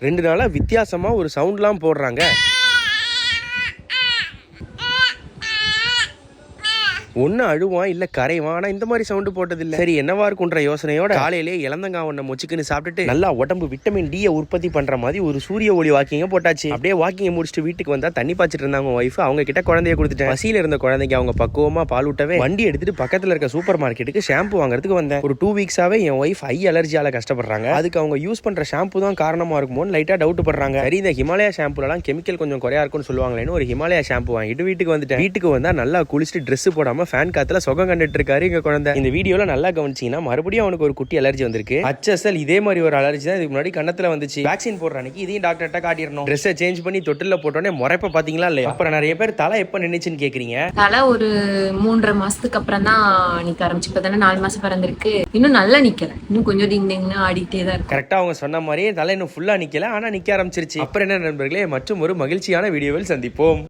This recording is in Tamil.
2 நாளா வித்தியாசமா ஒரு சவுண்ட்லாம் போடுறாங்க. ஒன்னு அழுவான் இல்ல கரைவான். ஆனா இந்த மாதிரி சவுண்ட் போட்டது இல்ல. சரி என்னவா இருக்குன்ற யோசனையோட காலையிலே இளந்தங்கா ஒண்ண மொச்சுக்குன்னு சாப்பிட்டுட்டு நல்லா உடம்பு விட்டமின் டி உற்பத்தி பண்ற மாதிரி ஒரு சூரிய ஒளி வாக்கிங்க போட்டாச்சு. அப்படியே வாக்கிங்க முடிச்சுட்டு வீட்டுக்கு வந்தா தண்ணி பாய்ச்சிட்டு இருந்தாங்க ஒய்ஃப். அவங்க கிட்ட குழந்தைய கொடுத்துட்டேன். பசியில இருந்த குழந்தைங்க அவங்க பக்குவமா பால் ஊட்டவே வண்டி எடுத்துட்டு பக்கத்துல இருக்க சூப்பர் மார்க்கெட்டுக்கு ஷாம்பு வாங்குறதுக்கு வந்தேன். ஒரு 2 வீக்ஸாவே என் ஒய்ஃப் ஐ அலர்ஜியால கஷ்டப்படுறாங்க. அதுக்கு அவங்க யூஸ் பண்ற ஷாம்பு தான் காரணமா இருக்குமோன்னு லைட்டா டவுட் பண்றாங்க. சரி இந்த ஹிமாலயா ஷாம்புலாம் கெமிக்கல் கொஞ்சம் குறையா இருக்கும்னு சொல்லுவாங்களேன்னு ஒரு ஹிமாலயா ஷாம்பு வாங்கிட்டு வீட்டுக்கு வந்துட்டேன். வீட்டுக்கு வந்தா நல்லா குளிச்சுட்டு ட்ரெஸ் போடாம ஃபேன் காத்துல சுகம் கண்டுட்டு இருக்காரு எங்க குழந்தை. இந்த வீடியோல நல்லா கவனிச்சீங்கன்னா மறுபடியும் அவனுக்கு ஒரு குட்டி அலர்ஜி வந்திருக்கு. HSL இதே மாதிரி ஒரு அலர்ஜி தான் இதுக்கு முன்னாடி கண்ணத்துல வந்துச்சு. வேக்சின் போடுற அன்னைக்கு இதையும் டாக்டர்ட்ட காட்டிடணும். ட்ரெஸ்ஸை சேஞ்ச் பண்ணி தொட்டில போட்டோன்னே முறைப்ப பாத்தீங்களா இல்லையா? அப்புறம் நிறைய பேர் தலை எப்ப நின்னுச்சுன்னு கேக்குறீங்க. தலை ஒரு 3.5 மாசத்துக்கு அப்புறம் தான் நிக்க ஆரம்பிச்சு. இப்பதானே 4 மாசம் பிறந்திருக்கு. இன்னும் நல்லா நிக்கல. இன்னும் கொஞ்சம் டிங்னு ஆடிட்டே தான் இருக்கு. கரெக்டா அவங்க சொன்ன மாதிரியே தலை இன்னும் ஃபுல்லா நிக்கல, ஆனா நிக்க ஆரம்பிச்சிருச்சு. அப்புறம் என்ன நண்பர்களே, மற்றும் ஒரு மகிழ்ச்சியான வீடியோவில் சந்திப்போம்.